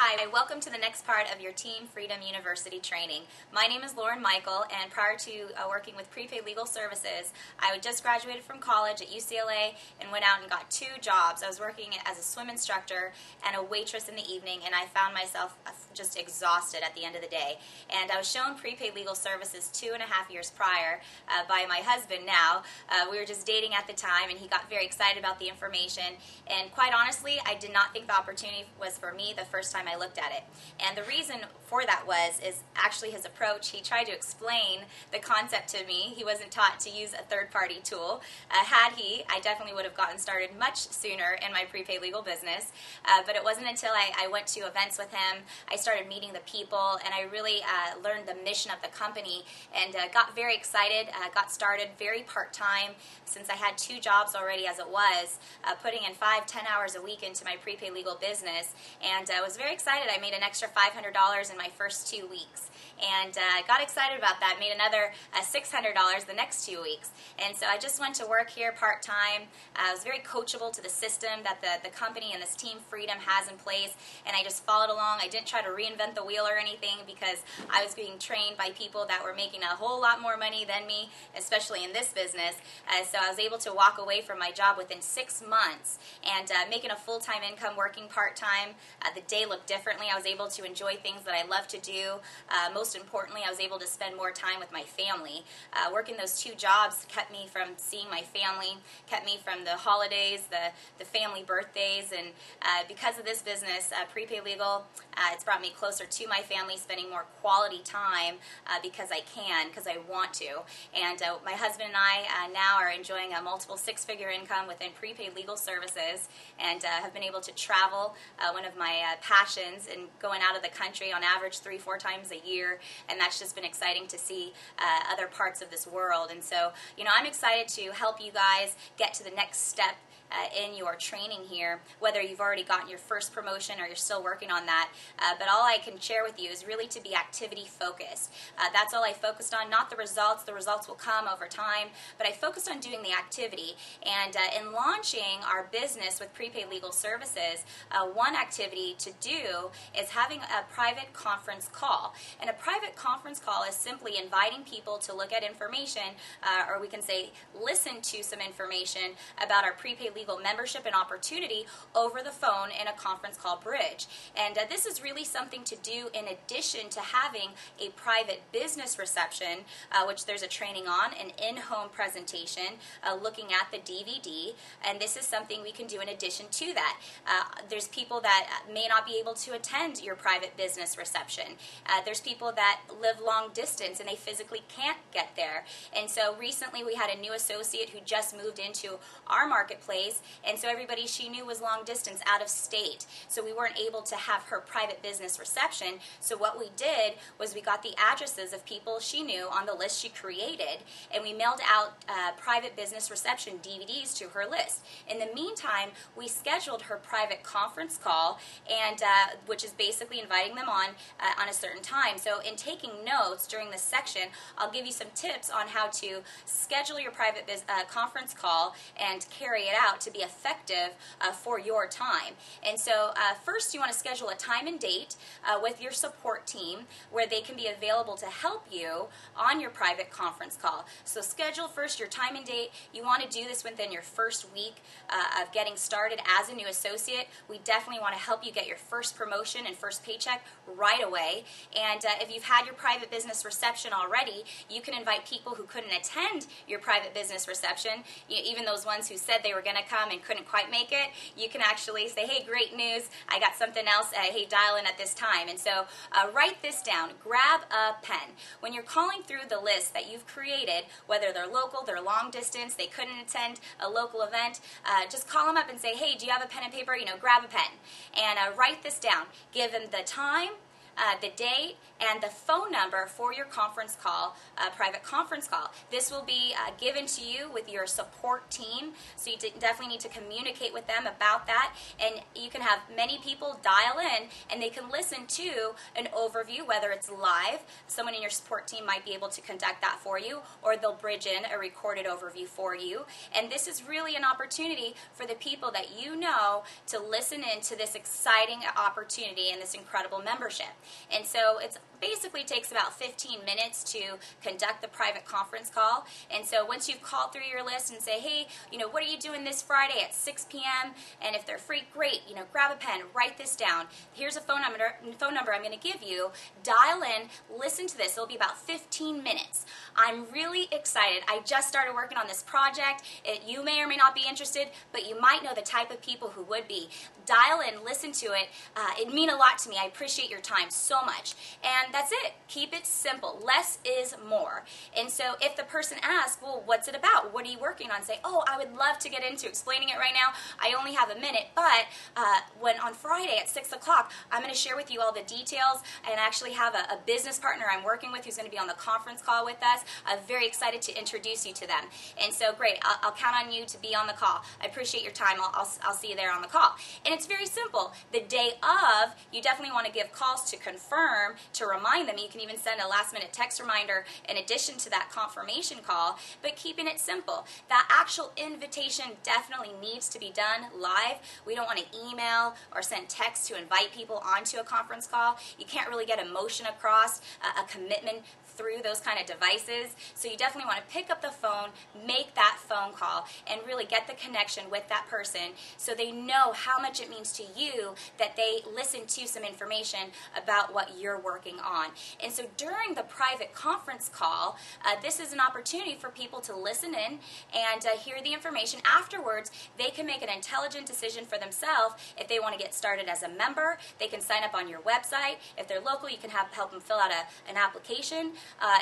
Hi, welcome to the next part of your Team Freedom University training. My name is Loren Mikael, and prior to working with Prepaid Legal Services, I had just graduated from college at UCLA and went out and got 2 jobs. I was working as a swim instructor and a waitress in the evening, and I found myself just exhausted at the end of the day. And I was shown Prepaid Legal Services 2.5 years prior by my husband now. We were just dating at the time, and he got very excited about the information. And quite honestly, I did not think the opportunity was for me the first time I looked at it. And the reason for that is actually his approach. He tried to explain the concept to me. He wasn't taught to use a third-party tool. Had he, I definitely would have gotten started much sooner in my prepaid legal business. But it wasn't until I went to events with him, I started meeting the people, and I really learned the mission of the company and got very excited, got started very part-time since I had 2 jobs already as it was, putting in 5-10 hours a week into my prepaid legal business, and I was very excited. I made an extra $500 in my first 2 weeks, and got excited about that. Made another $600 the next 2 weeks, and so I just went to work here part-time. I was very coachable to the system that the company and this Team Freedom has in place, and I just followed along. I didn't try to reinvent the wheel or anything because I was being trained by people that were making a whole lot more money than me, especially in this business. So I was able to walk away from my job within 6 months and making a full-time income working part-time. The day looked differently. I was able to enjoy things that I love to do. Most importantly, I was able to spend more time with my family. Working those 2 jobs kept me from seeing my family, kept me from the holidays, the family birthdays, and because of this business, Prepaid Legal, it's brought me closer to my family, spending more quality time because I can, because I want to. And my husband and I now are enjoying a multiple 6-figure income within Prepaid Legal Services, and have been able to travel, one of my passions, and going out of the country on average 3-4 times a year, and that's just been exciting to see other parts of this world. And so, I'm excited to help you guys get to the next step in your training here, whether you've already gotten your first promotion or you're still working on that. But all I can share with you is really to be activity focused. That's all I focused on, not the results. The results will come over time, but I focused on doing the activity. And in launching our business with Prepaid Legal Services, one activity to do is having a private conference call. And a private conference call is simply inviting people to look at information, or we can say listen to some information about our prepaid legal membership and opportunity over the phone in a conference call bridge. And this is really something to do in addition to having a private business reception, which there's a training on, an in-home presentation, looking at the DVD, and this is something we can do in addition to that. There's people that may not be able to attend your private business reception. There's people that live long distance and they physically can't get there. And so recently we had a new associate who just moved into our marketplace, and so everybody she knew was long distance, out of state. So we weren't able to have her private business reception. So what we did was we got the addresses of people she knew on the list she created, and we mailed out private business reception DVDs to her list. In the meantime, we scheduled her private conference call, and which is basically inviting them on a certain time. So in taking notes during this section, I'll give you some tips on how to schedule your private conference call and carry it out to be effective for your time. And so first you want to schedule a time and date with your support team where they can be available to help you on your private conference call. So schedule first your time and date. You want to do this within your first week of getting started as a new associate. We definitely want to help you get your first promotion and first paycheck right away. And if you've had your private business reception already, you can invite people who couldn't attend your private business reception, even those ones who said they were going to come and couldn't quite make it. You can actually say, hey, great news, I got something else, hey, dial in at this time. And so write this down, grab a pen. When you're calling through the list that you've created, whether they're local, they're long distance, they couldn't attend a local event, just call them up and say, hey, do you have a pen and paper? Grab a pen and write this down. Give them the time, the date, and the phone number for your conference call, private conference call. This will be given to you with your support team, so you definitely need to communicate with them about that, and you can have many people dial in and they can listen to an overview, whether it's live, someone in your support team might be able to conduct that for you, or they'll bridge in a recorded overview for you. And this is really an opportunity for the people that you know to listen in to this exciting opportunity and this incredible membership. And so it basically takes about 15 minutes to conduct the private conference call. And so once you've called through your list and say, hey, what are you doing this Friday at 6 p.m.? And if they're free, great, grab a pen, write this down. Here's a phone number I'm going to give you. Dial in, listen to this. It'll be about 15 minutes. I'm really excited. I just started working on this project. You may or may not be interested, but you might know the type of people who would be. Dial in, listen to it. It'd mean a lot to me. I appreciate your time so much. And that's it. Keep it simple. Less is more. And so if the person asks, well, what's it about? What are you working on? Say, oh, I would love to get into explaining it right now. I only have a minute, but when on Friday at 6 o'clock, I'm going to share with you all the details, and I actually have a business partner I'm working with who's going to be on the conference call with us. I'm very excited to introduce you to them. And so great, I'll count on you to be on the call. I appreciate your time. I'll see you there on the call. And it's very simple. The day of, you definitely want to give calls to confirm, to remind them. You can even send a last-minute text reminder in addition to that confirmation call, but keeping it simple. That actual invitation definitely needs to be done live. We don't want to email or send text to invite people onto a conference call. You can't really get emotion across, a commitment through those kind of devices. So you definitely want to pick up the phone, make that phone call, and really get the connection with that person so they know how much it means to you that they listen to some information about what you're working on. And so during the private conference call, this is an opportunity for people to listen in and hear the information. Afterwards, they can make an intelligent decision for themselves. If they want to get started as a member, they can sign up on your website. If they're local, you can help them fill out an application.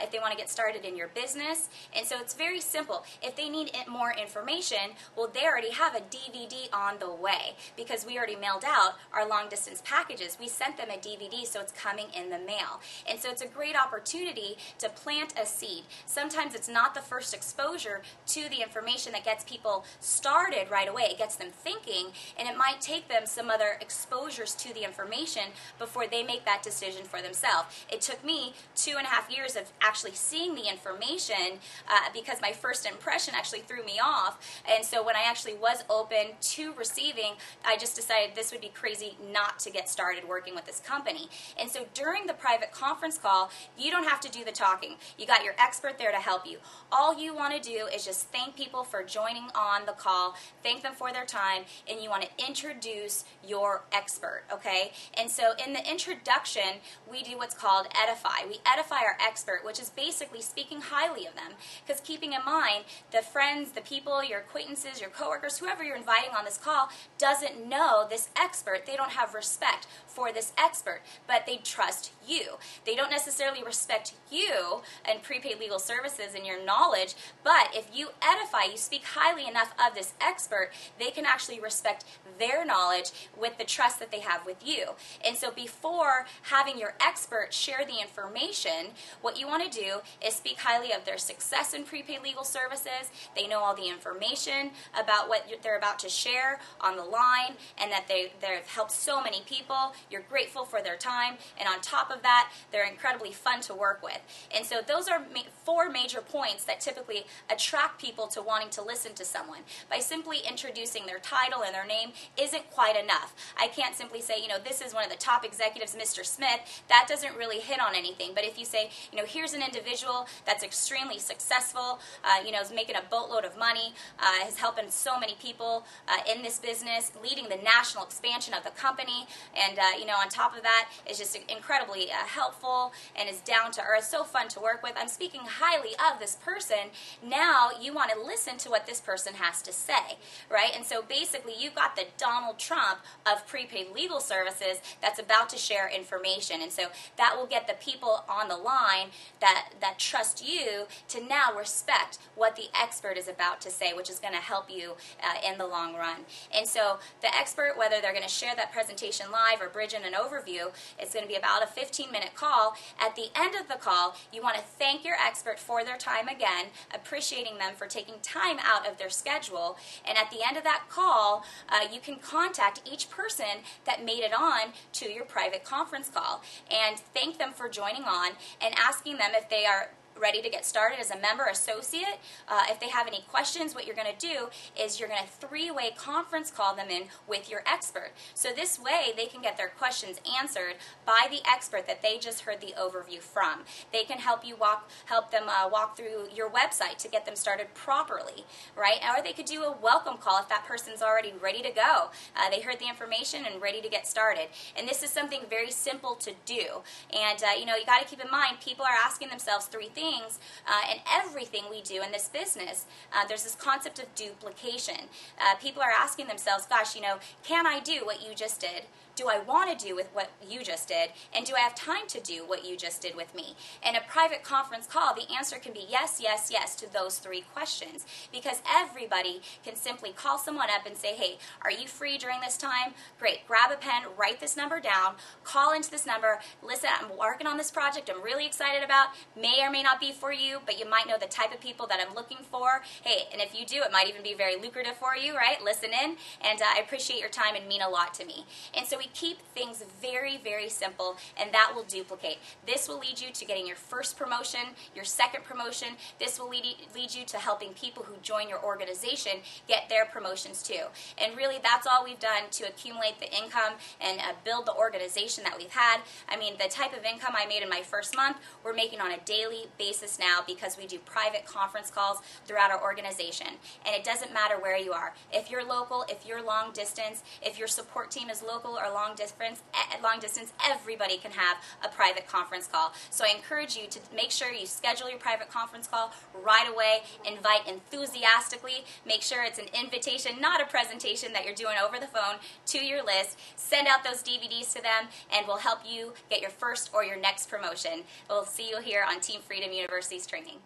If they want to get started in your business. And so it's very simple. If they need more information, well, they already have a DVD on the way because we already mailed out our long distance packages. We sent them a DVD, so it's coming in the mail. And so it's a great opportunity to plant a seed. Sometimes it's not the first exposure to the information that gets people started right away. It gets them thinking, and it might take them some other exposures to the information before they make that decision for themselves. It took me 2.5 years of actually seeing the information because my first impression actually threw me off. And so when I actually was open to receiving, I just decided this would be crazy not to get started working with this company. And so during the private conference call, you don't have to do the talking. You got your expert there to help you. All you want to do is just thank people for joining on the call, thank them for their time, and you want to introduce your expert, okay? And so in the introduction, we do what's called edify. We edify our expert, which is basically speaking highly of them. Because keeping in mind, the friends, the people, your acquaintances, your coworkers, whoever you're inviting on this call doesn't know this expert. They don't have respect for this expert, but they trust you. They don't necessarily respect you and prepaid legal services and your knowledge, but if you edify, you speak highly enough of this expert, they can actually respect their knowledge with the trust that they have with you. And so before having your expert share the information, what you want to do is speak highly of their success in prepaid legal services. They know all the information about what they're about to share on the line, and that they've helped so many people. You're grateful for their time, and on top of that, they're incredibly fun to work with. And so those are 4 major points that typically attract people to wanting to listen to someone. By simply introducing their title and their name isn't quite enough. I can't simply say, this is one of the top executives, Mr. Smith. That doesn't really hit on anything. But if you say, here's an individual that's extremely successful, is making a boatload of money, is helping so many people in this business, leading the national expansion of the company, and on top of that is just incredibly helpful and is down to earth, so fun to work with. I'm speaking highly of this person. Now you want to listen to what this person has to say, right? And so basically you've got the Donald Trump of prepaid legal services that's about to share information. And so that will get the people on the line that trust you to now respect what the expert is about to say, which is going to help you in the long run. And so the expert, whether they're going to share that presentation live or bridge in an overview, it's going to be about a 15-minute call. At the end of the call, you want to thank your expert for their time again, appreciating them for taking time out of their schedule. And at the end of that call, you can contact each person that made it on to your private conference call and thank them for joining on and asking them if they are ready to get started as a member associate. If they have any questions, what you're going to do is you're going to three-way conference call them in with your expert. So this way they can get their questions answered by the expert that they just heard the overview from. They can help them walk through your website to get them started properly, right? Or they could do a welcome call if that person's already ready to go. They heard the information and ready to get started. And this is something very simple to do. And you got to keep in mind, people are asking themselves three things. And everything we do in this business, there's this concept of duplication. People are asking themselves, gosh, can I do what you just did? Do I want to do with what you just did? And do I have time to do what you just did with me? In a private conference call, the answer can be yes, yes, yes to those three questions, because everybody can simply call someone up and say, hey, are you free during this time? Great. Grab a pen, write this number down, call into this number. Listen, I'm working on this project I'm really excited about. May or may not be for you, but you might know the type of people that I'm looking for. Hey, and if you do, it might even be very lucrative for you, right? Listen in, and I appreciate your time and mean a lot to me. And so we keep things very, very simple, and that will duplicate. This will lead you to getting your first promotion, your second promotion. This will lead you to helping people who join your organization get their promotions too. And really, that's all we've done to accumulate the income and build the organization that we've had. I mean, the type of income I made in my first month, we're making on a daily basis now because we do private conference calls throughout our organization. And it doesn't matter where you are. If you're local, if you're long distance, if your support team is local or long distance, everybody can have a private conference call. So I encourage you to make sure you schedule your private conference call right away, invite enthusiastically, make sure it's an invitation, not a presentation that you're doing over the phone, to your list. Send out those DVDs to them, and we'll help you get your first or your next promotion. We'll see you here on Team Freedom University's training.